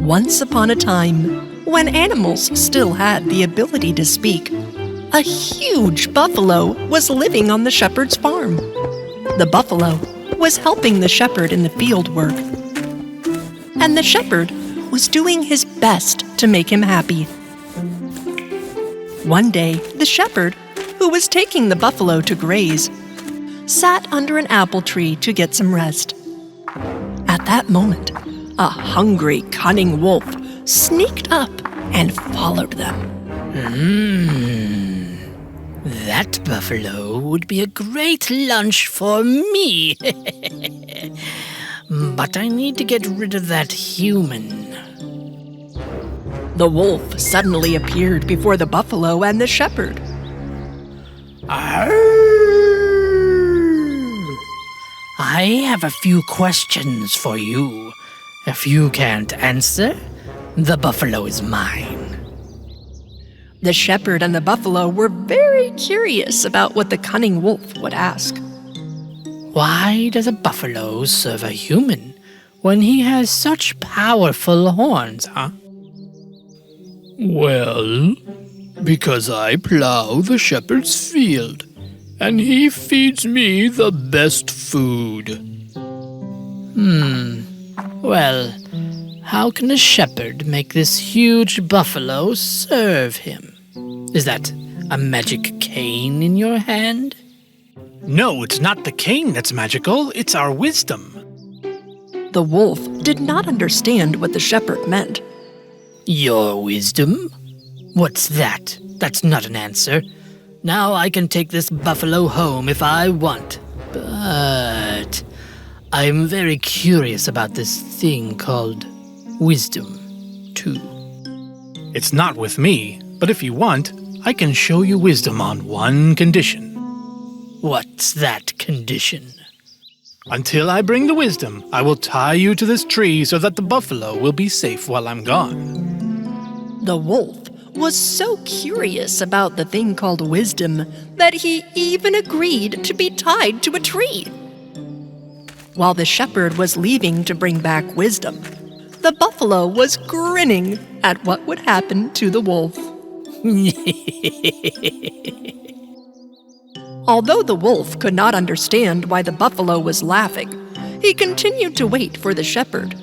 Once upon a time, when animals still had the ability to speak, a huge buffalo was living on the shepherd's farm. The buffalo was helping the shepherd in the field work, and the shepherd was doing his best to make him happy. One day, the shepherd, who was taking the buffalo to graze, sat under an apple tree to get some rest. At that moment, a hungry, cunning wolf sneaked up and followed them. That buffalo would be a great lunch for me. But I need to get rid of that human. The wolf suddenly appeared before the buffalo and the shepherd. I have a few questions for you. If you can't answer, the buffalo is mine. The shepherd and the buffalo were very curious about what the cunning wolf would ask. Why does a buffalo serve a human when he has such powerful horns, huh? Well, because I plow the shepherd's field, and he feeds me the best food. Well, how can a shepherd make this huge buffalo serve him? Is that a magic cane in your hand? No, it's not the cane that's magical, it's our wisdom. The wolf did not understand what the shepherd meant. Your wisdom? What's that? That's not an answer. Now I can take this buffalo home if I want. But I'm very curious about this thing called wisdom, too. It's not with me, but if you want, I can show you wisdom on one condition. What's that condition? Until I bring the wisdom, I will tie you to this tree so that the buffalo will be safe while I'm gone. The wolf was so curious about the thing called wisdom that he even agreed to be tied to a tree. While the shepherd was leaving to bring back wisdom, the buffalo was grinning at what would happen to the wolf. Although the wolf could not understand why the buffalo was laughing, he continued to wait for the shepherd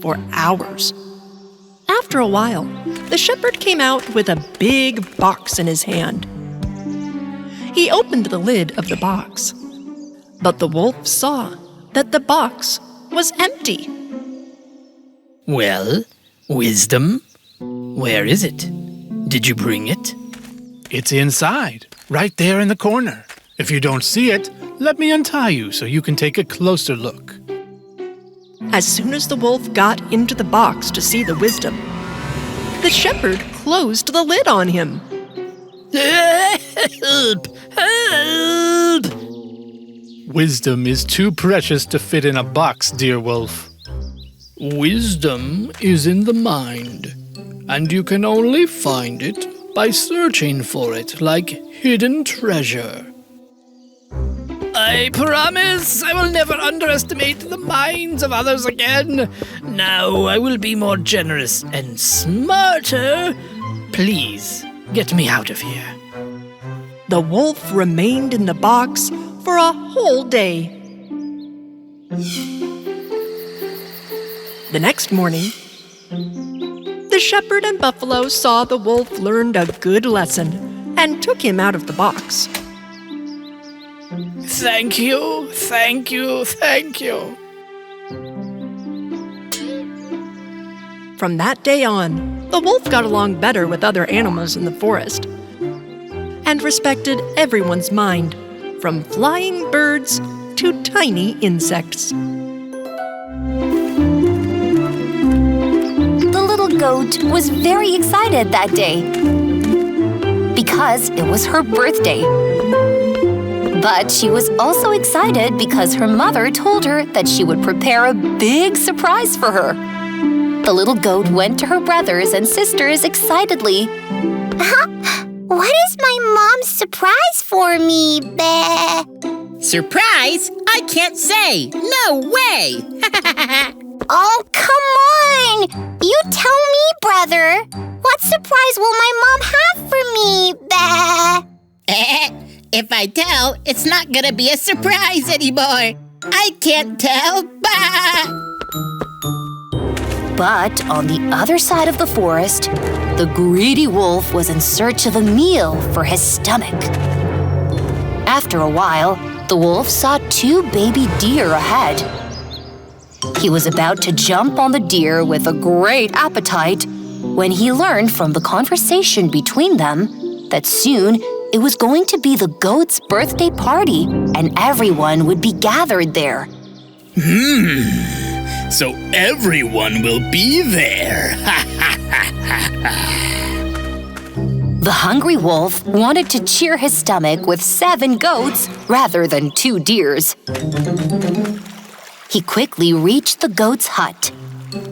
for hours. After a while, the shepherd came out with a big box in his hand. He opened the lid of the box, but the wolf saw that the box was empty. Well, wisdom? Where is it? Did you bring it? It's inside, right there in the corner. If you don't see it, let me untie you so you can take a closer look. As soon as the wolf got into the box to see the wisdom, the shepherd closed the lid on him. Help! Help! Wisdom is too precious to fit in a box, dear wolf. Wisdom is in the mind, and you can only find it by searching for it like hidden treasure. I promise I will never underestimate the minds of others again. Now I will be more generous and smarter. Please, get me out of here. The wolf remained in the box for a whole day. The next morning, the shepherd and buffalo saw the wolf learned a good lesson and took him out of the box. Thank you, thank you, thank you. From that day on, the wolf got along better with other animals in the forest and respected everyone's mind, from flying birds to tiny insects. The little goat was very excited that day because it was her birthday. But she was also excited because her mother told her that she would prepare a big surprise for her. The little goat went to her brothers and sisters excitedly. What is my mom's surprise for me, Bear? Surprise? I can't say. No way! Oh, come on! You tell me, brother. What surprise will my mom have for me, bah? If I tell, it's not gonna be a surprise anymore. I can't tell. Bah! But on the other side of the forest, the greedy wolf was in search of a meal for his stomach. After a while, the wolf saw 2 baby deer ahead. He was about to jump on the deer with a great appetite when he learned from the conversation between them that soon it was going to be the goat's birthday party and everyone would be gathered there. So everyone will be there. The hungry wolf wanted to cheer his stomach with 7 goats rather than 2 deers. He quickly reached the goat's hut.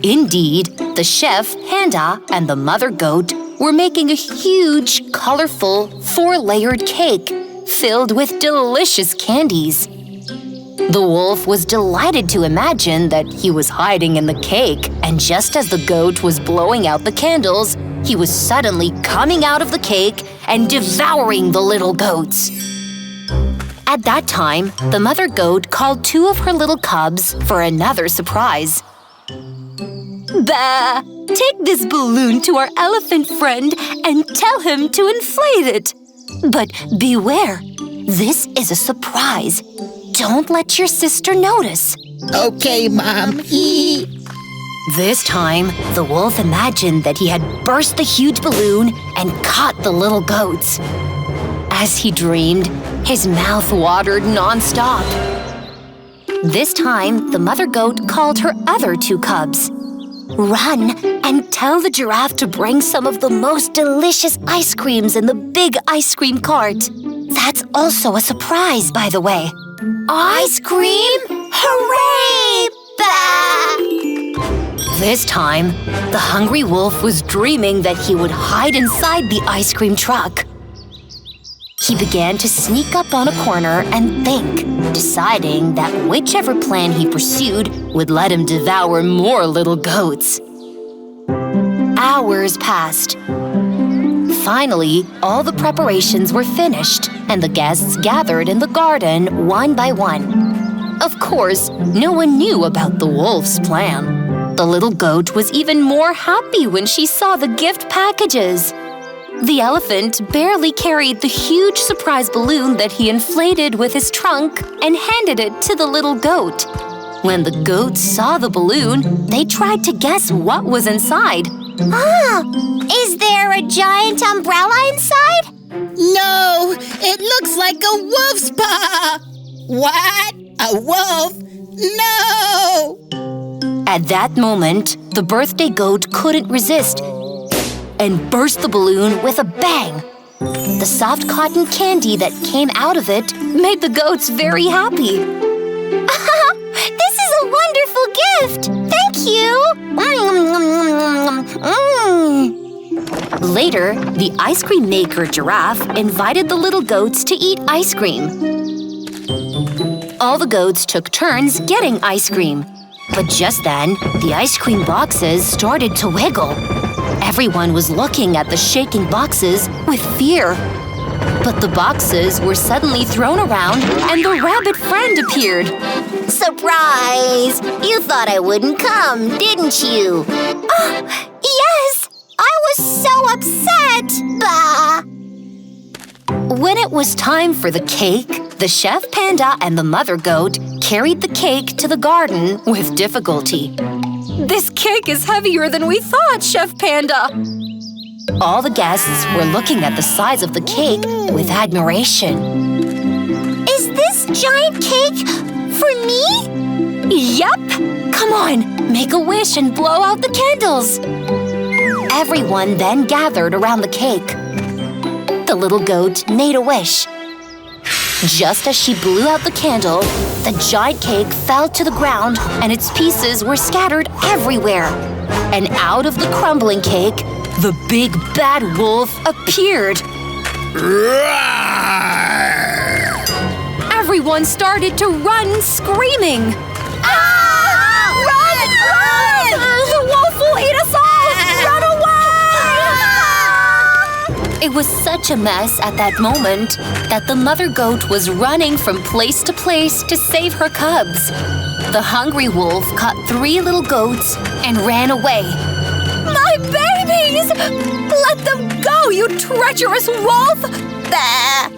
Indeed, the chef, Panda, and the mother goat were making a huge, colorful, 4-layered cake filled with delicious candies. The wolf was delighted to imagine that he was hiding in the cake, and just as the goat was blowing out the candles, he was suddenly coming out of the cake and devouring the little goats. At that time, the mother goat called 2 of her little cubs for another surprise. Bah! Take this balloon to our elephant friend and tell him to inflate it. But beware, this is a surprise. Don't let your sister notice. Okay, Mom. This time, the wolf imagined that he had burst the huge balloon and caught the little goats. As he dreamed, his mouth watered nonstop. This time, the mother goat called her other 2 cubs. Run and tell the giraffe to bring some of the most delicious ice creams in the big ice cream cart. That's also a surprise, by the way. Ice cream? Hooray! Bah! This time, the hungry wolf was dreaming that he would hide inside the ice cream truck. He began to sneak up on a corner and think, deciding that whichever plan he pursued would let him devour more little goats. Hours passed. Finally, all the preparations were finished, and the guests gathered in the garden one by one. Of course, no one knew about the wolf's plan. The little goat was even more happy when she saw the gift packages. The elephant barely carried the huge surprise balloon that he inflated with his trunk and handed it to the little goat. When the goats saw the balloon, they tried to guess what was inside. Is there a giant umbrella inside? No, it looks like a wolf's paw. What? A wolf? No! At that moment, the birthday goat couldn't resist and burst the balloon with a bang. The soft cotton candy that came out of it made the goats very happy. This is a wonderful gift! Thank you! Later, the ice cream maker giraffe invited the little goats to eat ice cream. All the goats took turns getting ice cream. But just then, the ice cream boxes started to wiggle. Everyone was looking at the shaking boxes with fear. But the boxes were suddenly thrown around and the rabbit friend appeared. Surprise! You thought I wouldn't come, didn't you? Oh, yes! I was so upset! Bah! When it was time for the cake, the chef panda and the mother goat carried the cake to the garden with difficulty. This cake is heavier than we thought, Chef Panda! All the guests were looking at the size of the cake with admiration. Is this giant cake for me? Yup! Come on, make a wish and blow out the candles! Everyone then gathered around the cake. The little goat made a wish. Just as she blew out the candle, the giant cake fell to the ground and its pieces were scattered everywhere. And out of the crumbling cake, the big bad wolf appeared. Everyone started to run, screaming. Ah! Run! The wolf will eat us all! was such a mess at that moment that the mother goat was running from place to place to save her cubs. The hungry wolf caught 3 little goats and ran away. "My babies! Let them go, you treacherous wolf!" Bah!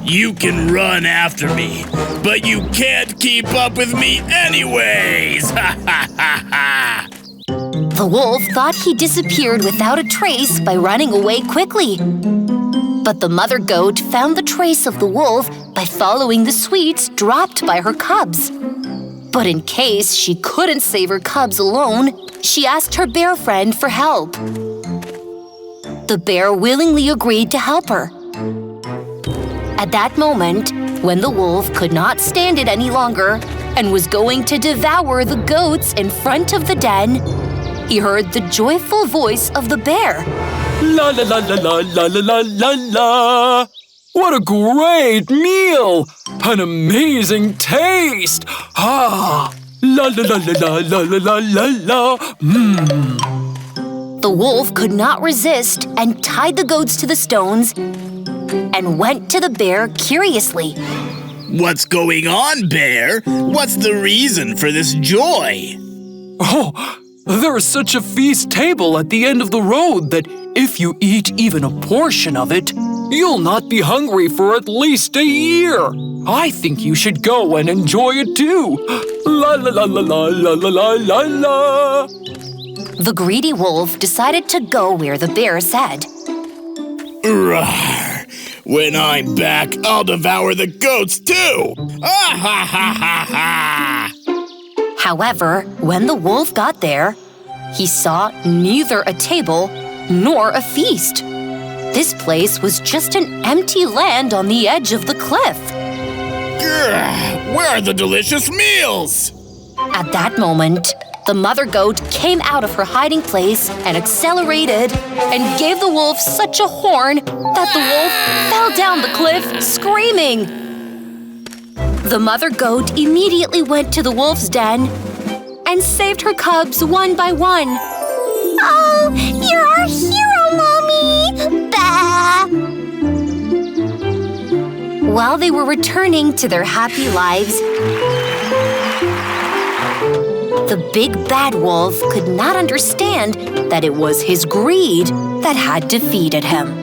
You can run after me, but you can't keep up with me anyways! Ha ha ha ha! The wolf thought he disappeared without a trace by running away quickly. But the mother goat found the trace of the wolf by following the sweets dropped by her cubs. But in case she couldn't save her cubs alone, she asked her bear friend for help. The bear willingly agreed to help her. At that moment, when the wolf could not stand it any longer and was going to devour the goats in front of the den, he heard the joyful voice of the bear. La la la la la la la la la la! What a great meal! An amazing taste! Ah! La la la la la la la la la! Mmm! The wolf could not resist and tied the goats to the stones and went to the bear curiously. What's going on, Bear? What's the reason for this joy? Oh, there's such a feast table at the end of the road that if you eat even a portion of it, you'll not be hungry for at least a year. I think you should go and enjoy it too. La la la la la la la la la la. The greedy wolf decided to go where the bear said. Rawr! When I'm back, I'll devour the goats too! Ah ha ha ha ha! However, when the wolf got there, he saw neither a table nor a feast. This place was just an empty land on the edge of the cliff. Grr, where are the delicious meals? At that moment, the mother goat came out of her hiding place and accelerated and gave the wolf such a horn that the wolf fell down the cliff screaming. The mother goat immediately went to the wolf's den and saved her cubs one by one. Oh, you're our hero, Mommy! Bah! While they were returning to their happy lives, the big bad wolf could not understand that it was his greed that had defeated him.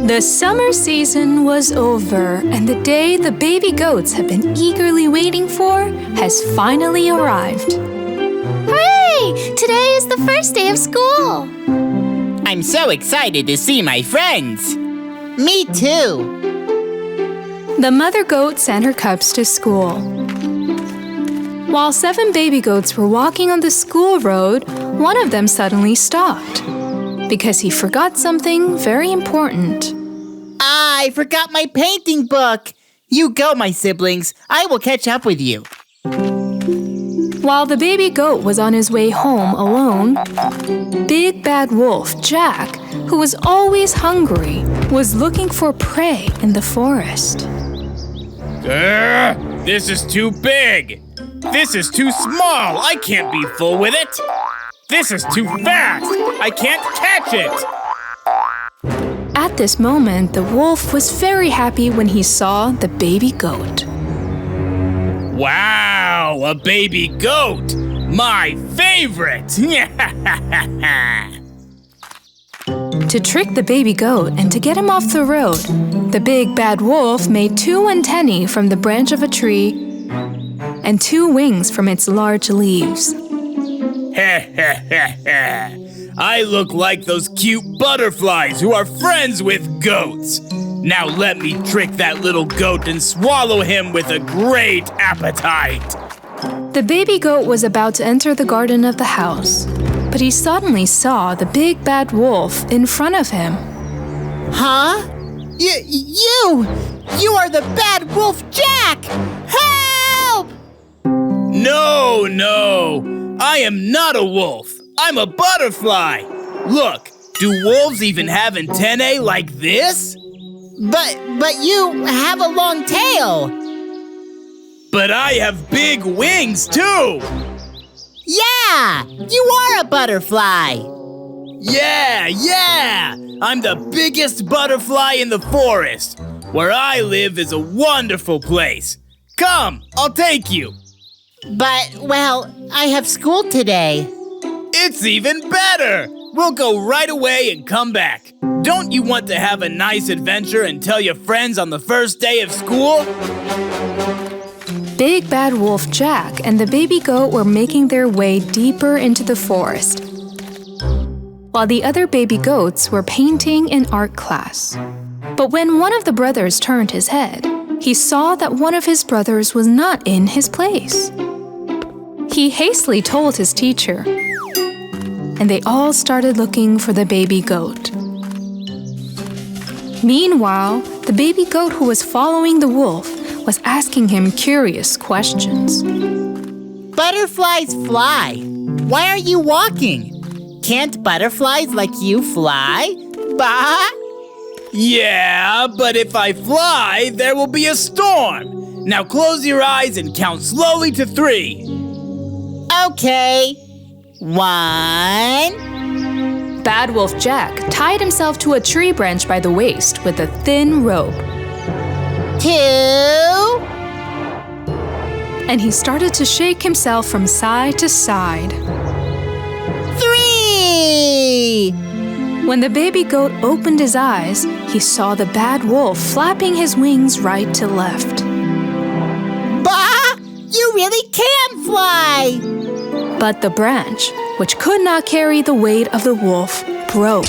The summer season was over, and the day the baby goats have been eagerly waiting for has finally arrived. Hooray! Today is the first day of school! I'm so excited to see my friends. Me too. The mother goat sent her cubs to school. While 7 baby goats were walking on the school road, one of them suddenly stopped because he forgot something very important. I forgot my painting book. You go, my siblings. I will catch up with you. While the baby goat was on his way home alone, Big Bad Wolf Jack, who was always hungry, was looking for prey in the forest. This is too big. This is too small. I can't be full with it. This is too fast. I can't catch it. At this moment, the wolf was very happy when he saw the baby goat. Wow, a baby goat. My favorite. To trick the baby goat and to get him off the road, the big bad wolf made 2 antennae from the branch of a tree and 2 wings from its large leaves. I look like those cute butterflies who are friends with goats. Now let me trick that little goat and swallow him with a great appetite. The baby goat was about to enter the garden of the house, but he suddenly saw the big bad wolf in front of him. Huh? You are the bad wolf Jack! Help! No, I am not a wolf. I'm a butterfly. Look, do wolves even have antennae like this? But you have a long tail. But I have big wings too. Yeah, you are a butterfly. Yeah! I'm the biggest butterfly in the forest. Where I live is a wonderful place. Come, I'll take you. But, well, I have school today. It's even better. We'll go right away and come back. Don't you want to have a nice adventure and tell your friends on the first day of school? Big Bad Wolf Jack and the baby goat were making their way deeper into the forest, while the other baby goats were painting in art class. But when one of the brothers turned his head, he saw that one of his brothers was not in his place. He hastily told his teacher, and they all started looking for the baby goat. Meanwhile, the baby goat who was following the wolf was asking him curious questions. Butterflies fly. Why are you walking? Can't butterflies like you fly? Bah! Yeah, but if I fly, there will be a storm. Now close your eyes and count slowly to 3. Okay. 1. Bad Wolf Jack tied himself to a tree branch by the waist with a thin rope. 2. And he started to shake himself from side to side. 3. When the baby goat opened his eyes, he saw the bad wolf flapping his wings right to left. Bah! You really can fly! But the branch, which could not carry the weight of the wolf, broke.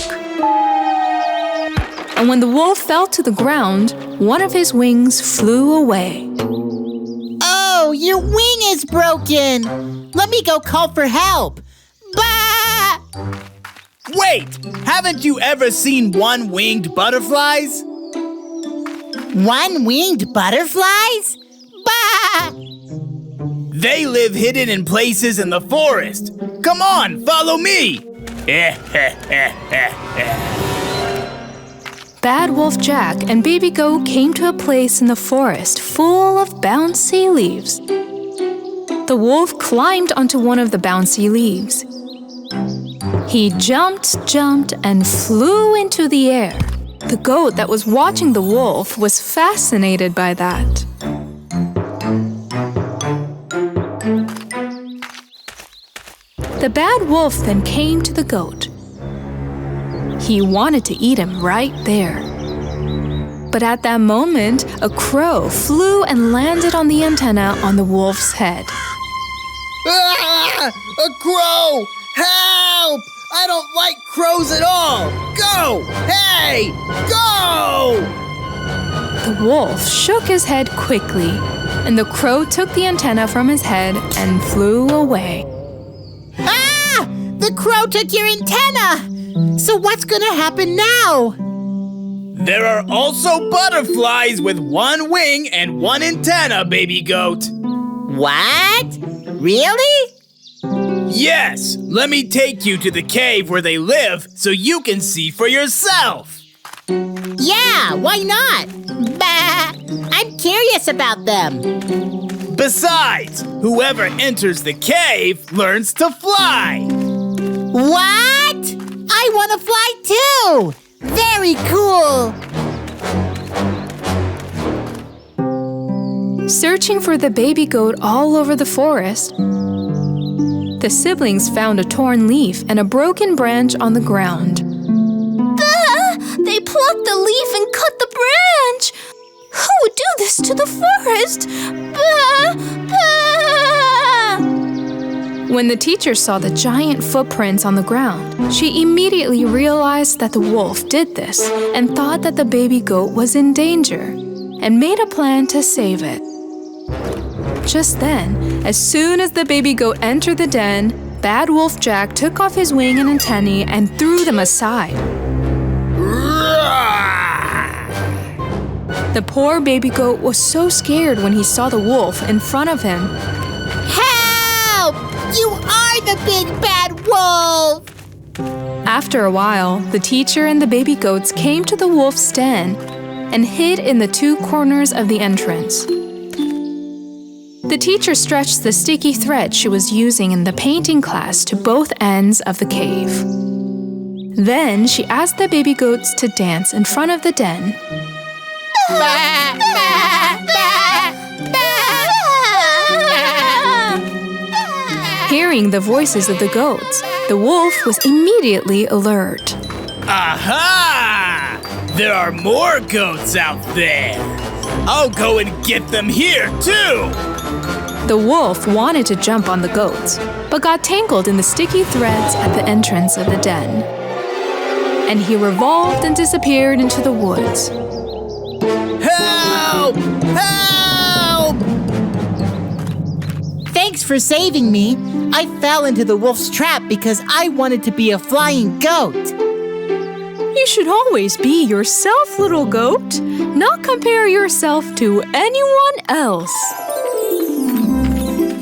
And when the wolf fell to the ground, one of his wings flew away. Oh, your wing is broken! Let me go call for help! Bah! Wait! Haven't you ever seen one-winged butterflies? One-winged butterflies? Bah! They live hidden in places in the forest. Come on, follow me! Bad Wolf Jack and Baby Goat came to a place in the forest full of bouncy leaves. The wolf climbed onto one of the bouncy leaves. He jumped, and flew into the air. The goat that was watching the wolf was fascinated by that. The bad wolf then came to the goat. He wanted to eat him right there. But at that moment, a crow flew and landed on the antenna on the wolf's head. Ah! A crow! Help! I don't like crows at all! Go! Hey! Go! The wolf shook his head quickly, and the crow took the antenna from his head and flew away. Ah! The crow took your antenna! So what's gonna happen now? There are also butterflies with one wing and one antenna, baby goat. What? Really? Yes, let me take you to the cave where they live so you can see for yourself. Yeah, why not? Bah! I'm curious about them. Besides, whoever enters the cave learns to fly. What? I want to fly too! Very cool! Searching for the baby goat all over the forest, the siblings found a torn leaf and a broken branch on the ground. They plucked the leaf and cut the branch! Who would do this to the forest? Bah! Bah! When the teacher saw the giant footprints on the ground, she immediately realized that the wolf did this and thought that the baby goat was in danger and made a plan to save it. Just then, as soon as the baby goat entered the den, Bad Wolf Jack took off his wing and antennae and threw them aside. The poor baby goat was so scared when he saw the wolf in front of him. Help! You are the big bad wolf! After a while, the teacher and the baby goats came to the wolf's den and hid in the two corners of the entrance. The teacher stretched the sticky thread she was using in the painting class to both ends of the cave. Then she asked the baby goats to dance in front of the den. Hearing the voices of the goats, the wolf was immediately alert. Aha! There are more goats out there. I'll go and get them here, too. The wolf wanted to jump on the goats, but got tangled in the sticky threads at the entrance of the den. And he revolved and disappeared into the woods. Help! Help! Thanks for saving me. I fell into the wolf's trap because I wanted to be a flying goat. You should always be yourself, little goat. Not compare yourself to anyone else.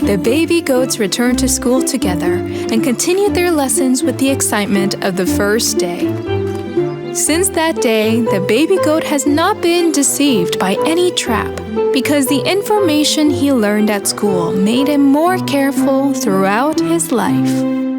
The baby goats returned to school together and continued their lessons with the excitement of the first day. Since that day, the baby goat has not been deceived by any trap because the information he learned at school made him more careful throughout his life.